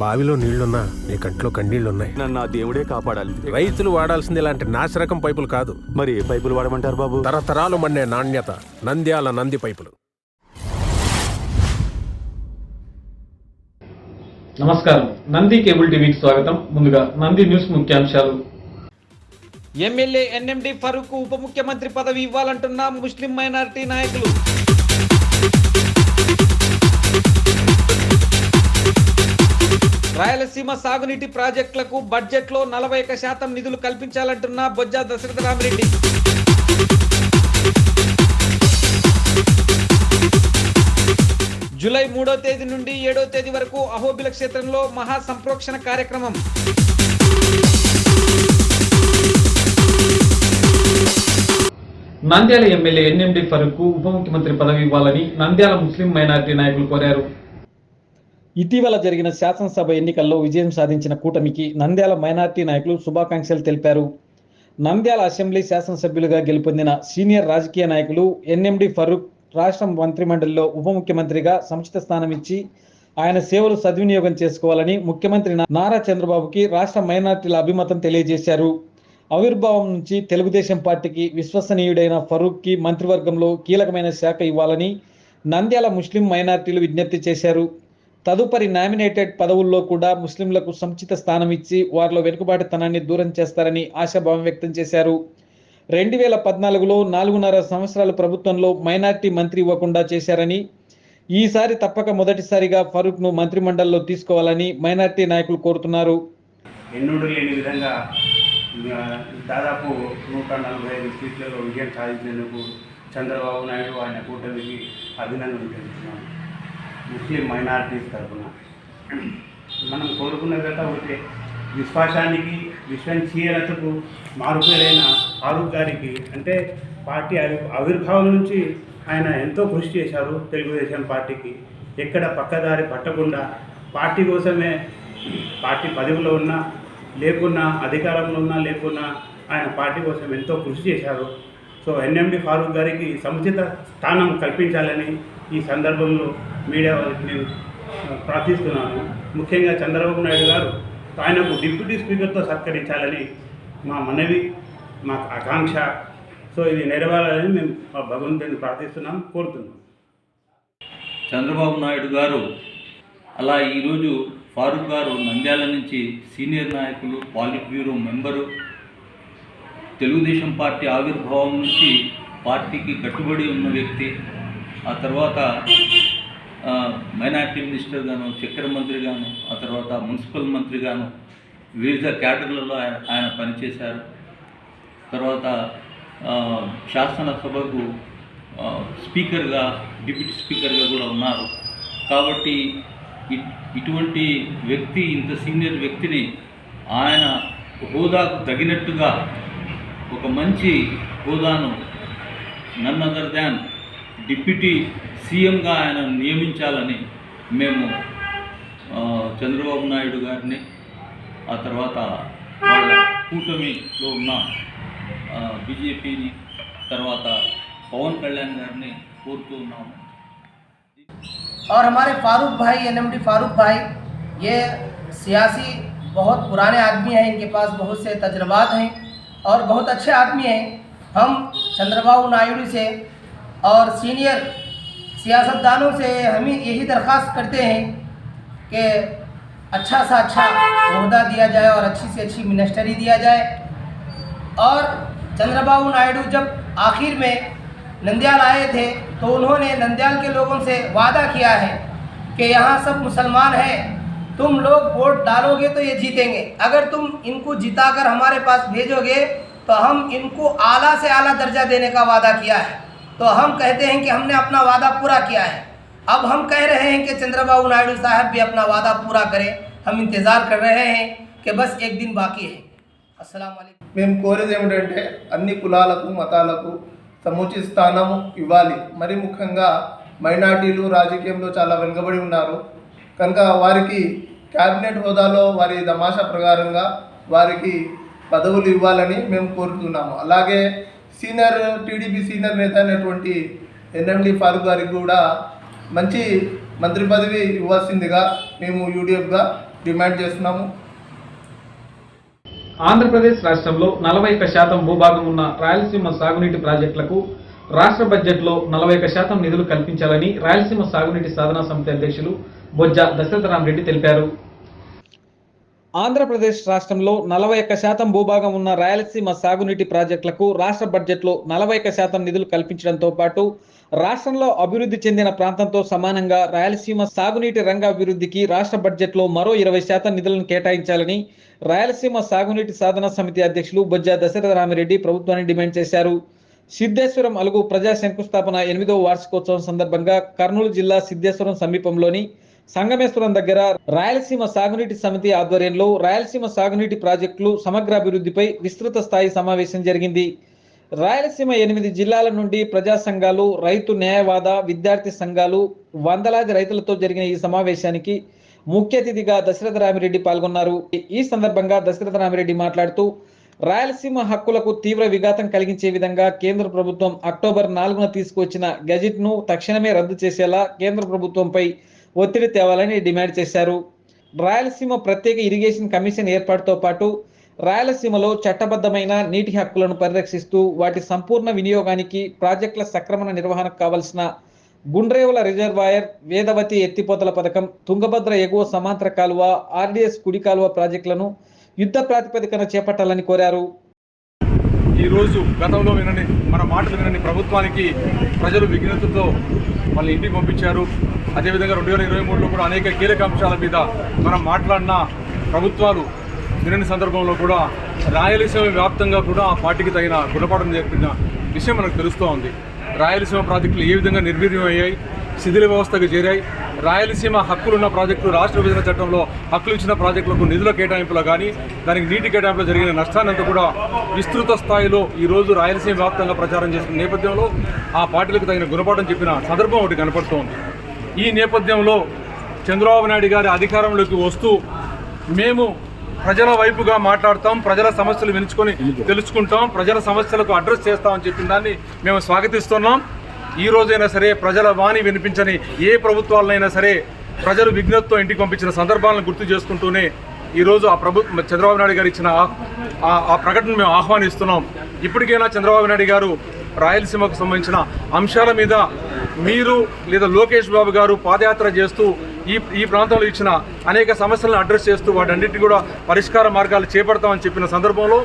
బావిలో నీళ్లున్నా నీ కంట్లో కన్నీళ్లున్నాయి. నన్ను ఆ దేవుడే కాపాడాలి. రైతులు వాడాల్సింది ఇలాంటి నాసిరకం పైపులు కాదు. మరి ఏ పైపులు వాడమంటారు బాబు? తరతరాలు మన్నే నాణ్యత నంద్యాల నంది పైపులు. నమస్కారం, నంది కేబుల్ టీవీకి స్వాగతం. ముందుగా నంది న్యూస్ ముఖ్యాంశాలు. ఎమ్మెల్యే ఎన్ఎండి ఫరూక్ ఉప ముఖ్యమంత్రి పదవి ఇవ్వాలంటున్న ముస్లిం మైనారిటీ నాయకులు. రాయలసీమ సాగునీటి ప్రాజెక్టులకు బడ్జెట్లో 41% నిధులు కల్పించాలంటున్న బొజ్జ దశరథ రామిరెడ్డి. జూలై 3వ తేదీ నుండి 7వ తేదీ వరకు అహోబిల క్షేత్రంలో మహా సంప్రోక్షణ కార్యక్రమం. నంద్యాల ఎమ్మెల్యే ఎన్ఎండి ఫరూక్ ఉప ముఖ్యమంత్రి పదవి ఇవ్వాలని నంద్యాల ముస్లిం మైనారిటీ నాయకులు కోరారు. ఇటీవల జరిగిన శాసనసభ ఎన్నికల్లో విజయం సాధించిన కూటమికి నంద్యాల మైనారిటీ నాయకులు శుభాకాంక్షలు తెలిపారు. నంద్యాల అసెంబ్లీ శాసనసభ్యులుగా గెలుపొందిన సీనియర్ రాజకీయ నాయకులు ఎన్ఎండి ఫరూక్ రాష్ట్ర మంత్రిమండలిలో ఉప ముఖ్యమంత్రిగా సముచిత స్థానం ఇచ్చి ఆయన సేవలు సద్వినియోగం చేసుకోవాలని ముఖ్యమంత్రి నారా చంద్రబాబుకి రాష్ట్ర మైనారిటీల అభిమతం తెలియజేశారు. ఆవిర్భావం నుంచి తెలుగుదేశం పార్టీకి విశ్వసనీయుడైన ఫరూక్కి మంత్రివర్గంలో కీలకమైన శాఖ ఇవ్వాలని నంద్యాల ముస్లిం మైనారిటీలు విజ్ఞప్తి చేశారు. తదుపరి నామినేటెడ్ పదవుల్లో కూడా ముస్లింలకు సముచిత స్థానం ఇచ్చి వారిలో వెనుకబాటుతనాన్ని దూరం చేస్తారని ఆశాభావం వ్యక్తం చేశారు. 2014లో 4.5 సంవత్సరాల ప్రభుత్వంలో మైనారిటీ మంత్రి ఇవ్వకుండా చేశారని, ఈసారి తప్పక మొదటిసారిగా ఫరూక్ను మంత్రిమండలిలో తీసుకోవాలని మైనారిటీ నాయకులు కోరుతున్నారు. ఎన్నడూ లేని విధంగా దాదాపు 145 సీట్లలో విజయం సాధించేందుకు చంద్రబాబు నాయుడు ఆయన కూటమికి అభినందనలు తెలుపుతున్నాం. ముస్లిం మైనారిటీస్ తరఫున మనం కోరుకున్నదంతా ఒకటే, విశ్వాసానికి విశ్వసనీయతకు మారుపేరైన ఫారూక్ గారికి, అంటే పార్టీ ఆవిర్భావం నుంచి ఆయన ఎంతో కృషి చేశారు. తెలుగుదేశం పార్టీకి ఎక్కడ పక్కదారి పట్టకుండా పార్టీ కోసమే, పార్టీ పదవిలో ఉన్నా లేకున్నా, అధికారంలో ఉన్నా లేకున్నా ఆయన పార్టీ కోసం ఎంతో కృషి చేశారు. సో ఎన్ఎండి ఫారూక్ గారికి సముచిత స్థానం కల్పించాలని ఈ సందర్భంలో మీడియా వారికి నేను ప్రార్థిస్తున్నాను. ముఖ్యంగా చంద్రబాబు నాయుడు గారు ఆయనకు డిప్యూటీ స్పీకర్తో సత్కరించాలని మా మనవి, మా ఆకాంక్ష. సో ఇది నెరవేరాలని మేము మా భగవంతుని ప్రార్థిస్తున్నాం, కోరుతున్నాం. చంద్రబాబు నాయుడు గారు అలా ఈరోజు ఫారూక్ గారు నంద్యాల నుంచి సీనియర్ నాయకులు, పాలిట్ బ్యూరో మెంబరు, తెలుగుదేశం పార్టీ ఆవిర్భావం నుంచి పార్టీకి కట్టుబడి ఉన్న వ్యక్తి. ఆ తర్వాత మైనార్టీ మినిస్టర్గాను, చక్కెర మంత్రిగాను, ఆ తర్వాత మున్సిపల్ మంత్రిగాను వివిధ క్యాడర్లలో ఆయన పనిచేశారు. తర్వాత శాసనసభకు స్పీకర్గా, డిప్యూటీ స్పీకర్గా కూడా ఉన్నారు. కాబట్టి ఇటువంటి వ్యక్తి, ఇంత సీనియర్ వ్యక్తిని ఆయన హోదాకు తగినట్టుగా ఒక మంచి హోదాను నన్ అదర్ దాన్ డిప్యూటీ సీఎంగా ఆయన నియమించాలని మేము చంద్రబాబు నాయుడు గారిని, ఆ తర్వాత వాళ్ళ కూటమిలో ఉన్న బీజేపీని, తర్వాత పవన్ కళ్యాణ్ గారిని కోరుతూ ఉన్నాము. और हमारे फारूक भाई, एनएमडी फारूक भाई, ये सियासी बहुत पुराने आदमी हैं, इनके पास बहुत से तजर्बात हैं और बहुत अच्छे आदमी हैं. हम चंद्रबाबू नायडू से और सीनियर सियासतदानों से हम यही दरख्वास्त करते हैं कि अच्छा सा अच्छा ओहदा दिया जाए और अच्छी से अच्छी मिनिस्टरी दिया जाए. और चंद्रबाबू नायडू जब आखिर में नंद्याल आए थे तो उन्होंने नंद्याल के लोगों से वादा किया है कि यहाँ सब मुसलमान हैं, तुम लोग वोट डालोगे तो ये जीतेंगे, अगर तुम इनको जिताकर हमारे पास भेजोगे तो हम इनको आला से आला दर्जा देने का वादा किया है. तो हम कहते हैं कि हमने अपना वादा पूरा किया है. अब हम कह रहे हैं कि चंद्रबाबू नायडू साहब भी अपना वादा पूरा करें. हम इंतज़ार कर रहे हैं कि बस एक दिन बाकी है. अस्सलाम वालेकुम. మేము కోరేది ఏమిటంటే అన్ని కులాలకు, మతాలకు సముచిత స్థానం ఇవ్వాలి. మరి ముఖ్యంగా మైనార్టీలు రాజకీయంలో చాలా వెనుకబడి ఉన్నారు కనుక వారికి క్యాబినెట్ హోదాలో వారి తమాషా ప్రకారంగా వారికి పదవులు ఇవ్వాలని మేము కోరుతున్నాము. అలాగే టీడీపీ సీనియర్ నేత అయినటువంటి ఎన్ఎండి ఫారూక్ గారికి కూడా మంచి మంత్రి పదవి ఇవ్వాల్సిందిగా మేము యూడిఎఫ్గా డిమాండ్ చేస్తున్నాము. ఆంధ్రప్రదేశ్ రాష్ట్రంలో 41% భూభాగం ఉన్న రాయలసీమ సాగునీటి ప్రాజెక్టులకు రాష్ట్ర బడ్జెట్లో 41% నిధులు కల్పించాలని రాయలసీమ సాగునీటి సాధనా సమితి అధ్యక్షులు బొజ్జ దశరథరామరెడ్డి తెలిపారు. ఆంధ్రప్రదేశ్ రాష్ట్రంలో 41% భూభాగం ఉన్న రాయలసీమ సాగునీటి ప్రాజెక్టులకు రాష్ట్ర బడ్జెట్లో 41% నిధులు కల్పించడంతో పాటు రాష్ట్రంలో అభివృద్ధి చెందిన ప్రాంతంతో సమానంగా రాయలసీమ సాగునీటి రంగ అభివృద్ధికి రాష్ట్ర బడ్జెట్లో మరో 20% నిధులను కేటాయించాలని రాయలసీమ సాగునీటి సాధనా సమితి అధ్యక్షులు బొజ్జ దశరథరామరెడ్డి ప్రభుత్వాన్ని డిమాండ్ చేశారు. సిద్ధేశ్వరం అలుగు ప్రజా శంకుస్థాపన 8వ వార్షికోత్సవం సందర్భంగా కర్నూలు జిల్లా సిద్ధేశ్వరం సమీపంలోని సంగమేశ్వరం దగ్గర రాయలసీమ సాగునీటి సమితి ఆధ్వర్యంలో రాయలసీమ సాగునీటి ప్రాజెక్టులు సమగ్రాభివృద్ధిపై విస్తృత స్థాయి సమావేశం జరిగింది. రాయలసీమ 8 జిల్లాల నుండి ప్రజా సంఘాలు, రైతు న్యాయవాద, విద్యార్థి సంఘాలు, వందలాది రైతులతో జరిగిన ఈ సమావేశానికి ముఖ్య అతిథిగా దశరథరామరెడ్డి పాల్గొన్నారు. ఈ సందర్భంగా దశరథరామరెడ్డి మాట్లాడుతూ రాయలసీమ హక్కులకు తీవ్ర విఘాతం కలిగించే విధంగా కేంద్ర ప్రభుత్వం అక్టోబర్ 4న తీసుకొచ్చిన గెజిట్ను తక్షణమే రద్దు చేసేలా కేంద్ర ప్రభుత్వంపై ఒత్తిడి తేవాలని డిమాండ్ చేశారు. రాయలసీమ ప్రత్యేక ఇరిగేషన్ కమిషన్ ఏర్పాటుతో పాటు రాయలసీమలో చట్టబద్ధమైన నీటి హక్కులను పరిరక్షిస్తూ వాటి సంపూర్ణ వినియోగానికి ప్రాజెక్టుల సక్రమణ నిర్వహణకు కావలసిన గుండ్రేవుల రిజర్వాయర్, వేదవతి ఎత్తిపోతల పథకం, తుంగభద్ర ఎగువ సమాంతర కాలువ, ఆర్డీఎస్ కుడి కాలువ ప్రాజెక్టులను యుద్ధ ప్రాతిపదికన చేపట్టాలని కోరారు. ఈరోజు గతంలో మన మాటలు వినని ప్రభుత్వానికి ప్రజలు విఘ్నతతో వాళ్ళని ఇంటికి పంపించారు. అదేవిధంగా 2023లో కూడా అనేక కీలక అంశాల మీద మనం మాట్లాడిన ప్రభుత్వాలు వినని సందర్భంలో కూడా రాయలసీమ వ్యాప్తంగా కూడా ఆ పార్టీకి తగిన గుణపాఠం నేర్పిన విషయం మనకు తెలుస్తూ ఉంది. రాయలసీమ ప్రాజెక్టులు ఏ విధంగా నిర్వీర్యం అయ్యాయి, శిథిల వ్యవస్థకు చేరాయి. రాయలసీమ హక్కులున్న ప్రాజెక్టులు రాష్ట్ర విభజన చట్టంలో హక్కులు ఇచ్చిన ప్రాజెక్టులకు నిధుల కేటాయింపులో కానీ దానికి నీటి కేటాయింపులో జరిగిన నష్టాన్నంతా కూడా విస్తృత స్థాయిలో ఈరోజు రాయలసీమ వ్యాప్తంగా ప్రచారం చేసిన నేపథ్యంలో ఆ పార్టీలకు తగిన గుణపాఠం చెప్పిన సందర్భం ఒకటి కనపడుతోంది. ఈ నేపథ్యంలో చంద్రబాబు నాయుడు గారి అధికారంలోకి వస్తూ మేము ప్రజల వైపుగా మాట్లాడతాం, ప్రజల సమస్యలు వినుచుకొని తెలుసుకుంటాం, ప్రజల సమస్యలకు అడ్రస్ చేస్తామని చెప్పిన దాన్ని మేము స్వాగతిస్తున్నాం. ఈ రోజైనా సరే ప్రజల వాణి వినిపించని ఏ ప్రభుత్వాలైనా సరే ప్రజలు విఘ్నతతో ఇంటికి పంపించిన సందర్భాలను గుర్తు చేసుకుంటూనే ఈరోజు ఆ చంద్రబాబు నాయుడు గారు ఇచ్చిన ఆ ప్రకటన మేము ఆహ్వానిస్తున్నాం. ఇప్పటికైనా చంద్రబాబు నాయుడు గారు రాయలసీమకు సంబంధించిన అంశాల మీద మీరు లేదా లోకేష్ బాబు గారు పాదయాత్ర చేస్తూ ఈ ప్రాంతంలో ఇచ్చిన అనేక సమస్యలను అడ్రస్ చేస్తూ వాటన్నిటిని కూడా పరిష్కార మార్గాలు చేపడతామని చెప్పిన సందర్భంలో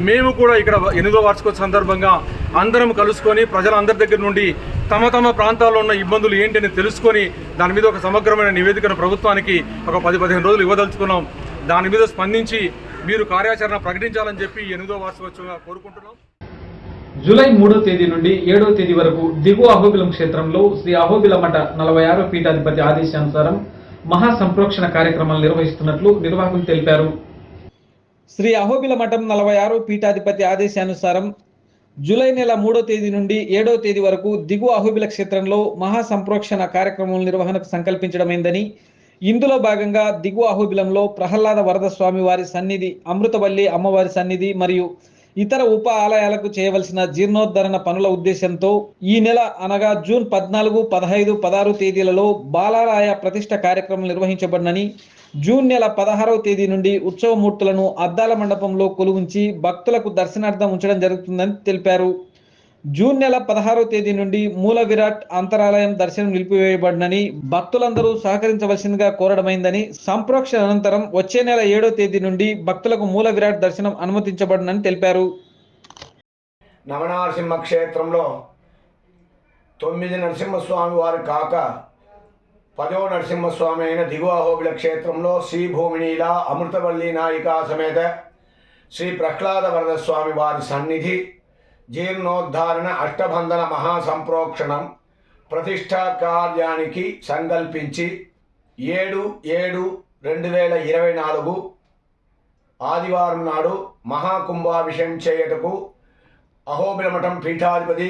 మేము కూడా ఇక్కడ 8వ వార్షికోత్సవ సందర్భంగా అందరం కలుసుకొని ప్రజలందరి దగ్గర నుండి తమ తమ ప్రాంతాల్లో ఉన్న ఇబ్బందులు ఏంటని తెలుసుకొని దాని మీద ఒక సమగ్రమైన నివేదికను ప్రభుత్వానికి ఒక 10-15 రోజులు ఇవ్వదలుచుకున్నాం. దాని మీద స్పందించి మీరు కార్యాచరణ ప్రకటించాలని చెప్పి 8వ వార్షికోత్సవంగా కోరుకుంటున్నాం. జూలై 3వ తేదీ నుండి 7వ తేదీ వరకు దిగువ అహోబిలం క్షేత్రంలో శ్రీ అహోబిల మఠ 46వ పీఠాధిపతి ఆదేశానుసారం మహా సంప్రోక్షణ కార్యక్రమాలు నిర్వహిస్తున్నట్లు నిర్వాహకులు తెలిపారు. శ్రీ అహోబిల మఠం 46వ పీఠాధిపతి ఆదేశానుసారం జూలై నెల 3వ తేదీ నుండి 7వ తేదీ వరకు దిగువ అహోబిల క్షేత్రంలో మహా సంప్రోక్షణ కార్యక్రమం నిర్వహణకు సంకల్పించడమైందని, ఇందులో భాగంగా దిగువ అహోబిలంలో ప్రహ్లాద వరద స్వామి వారి సన్నిధి, అమృతవల్లి అమ్మవారి సన్నిధి మరియు ఇతర ఉప ఆలయాలకు చేయవలసిన జీర్ణోద్ధరణ పనుల ఉద్దేశంతో ఈ నెల అనగా జూన్ 14, 15, 16 తేదీలలో బాలాలయ ప్రతిష్ఠ కార్యక్రమం నిర్వహించబడినని, జూన్ నెల 16వ తేదీ నుండి ఉత్సవమూర్తులను అద్దాల మండపంలో కొలువుంచి భక్తులకు దర్శనార్థం ఉంచడం జరుగుతుందని తెలిపారు. జూన్ నెల 16వ తేదీ నుండి మూల విరాట్ అంతరాలయం దర్శనం నిలిపివేయబడినని, భక్తులందరూ సహకరించవలసిందిగా కోరడమైందని, సంప్రోక్షణ అనంతరం వచ్చే నెల 7వ తేదీ నుండి భక్తులకు మూల విరాట్ దర్శనం అనుమతించబడినని తెలిపారు. నవనారసింహ క్షేత్రంలో 9 నరసింహస్వామి వారు కాక 10వ నరసింహస్వామి అయిన దిగువ అహోబిల క్షేత్రంలో శ్రీ భూమినీల అమృతవల్లి నాయికా సమేత శ్రీ ప్రహ్లాద వరద స్వామి వారి సన్నిధి, జీర్ణోద్ధారణ అష్టబంధన మహాసంప్రోక్షణం ప్రతిష్టా కార్యానికి సంకల్పించి 7/7/2024 ఆదివారం నాడు మహాకుంభాభిషేకం చేయుటకు అహోబిలమఠం పీఠాధిపతి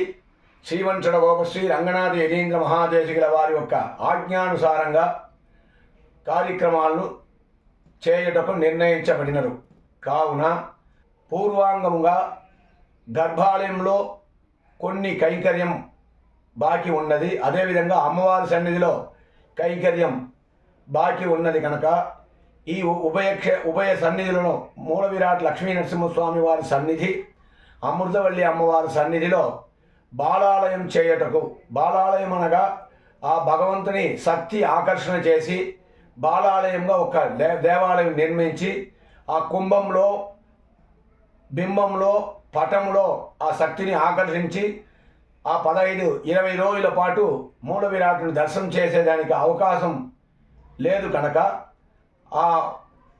శ్రీవంచడ గోపశ్రీ రంగనాథ యతీంద్ర మహాదేశికుల వారి యొక్క ఆజ్ఞానుసారంగా కార్యక్రమాలను చేయుటకు నిర్ణయించబడినరు. కావున పూర్వాంగముగా గర్భాలయంలో కొన్ని కైంకర్యం బాకీ ఉన్నది, అదేవిధంగా అమ్మవారి సన్నిధిలో కైంకర్యం బాకీ ఉన్నది కనుక ఈ ఉభయ సన్నిధులను మూల విరాట్ లక్ష్మీ నరసింహస్వామి వారి సన్నిధి, అమృతవల్లి అమ్మవారి సన్నిధిలో బాలాలయం చేయుటకు, బాలాలయం అనగా ఆ భగవంతుని శక్తి ఆకర్షణ చేసి బాలాలయంగా ఒక దేవాలయం నిర్మించి ఆ కుంభంలో, బింబంలో, పటంలో ఆ శక్తిని ఆకర్షించి ఆ 15-20 రోజుల పాటు మూల విరాటును దర్శనం చేసేదానికి అవకాశం లేదు కనుక ఆ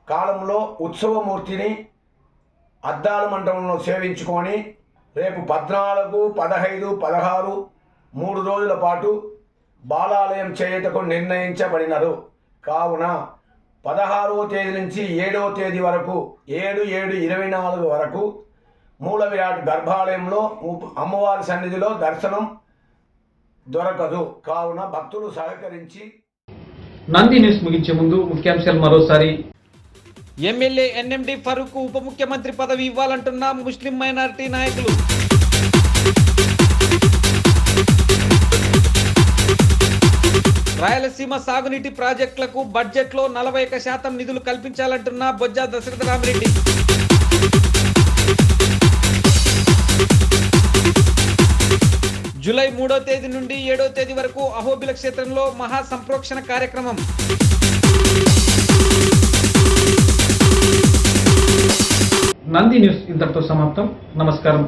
కాలంలో ఉత్సవమూర్తిని అద్దాల మండపంలో సేవించుకొని రేపు 14, 15, 16 3 రోజుల పాటు బాలాలయం చేయుటకు నిర్ణయించబడినరు. కావున 16వ తేదీ నుంచి 7వ తేదీ వరకు 7/7/24 వరకు మూల విరాట్ గర్భాలయంలో అమ్మవారి సన్నిధిలో దర్శనం దొరకదు. కావున భక్తులు సహకరించి. నంది న్యూస్ ముగించే ముందు ముఖ్యాంశాలు మరోసారి. ఎమ్మెల్యే ఎన్ఎండి ఫరూక్ ఉప ముఖ్యమంత్రి పదవి ఇవ్వాలంటున్న ముస్లిం మైనారిటీ నాయకులు. రాయలసీమ సాగునీటి ప్రాజెక్టులకు బడ్జెట్లో 41% నిధులు కల్పించాలంటున్న బొజ్జ దశరథరామిరెడ్డి. జూలై 3వ తేదీ నుండి 7వ తేదీ వరకు అహోబిల క్షేత్రంలో మహా సంప్రోక్షణ కార్యక్రమం. నంది న్యూస్ ఇంతటితో సమాప్తం. నమస్కారం.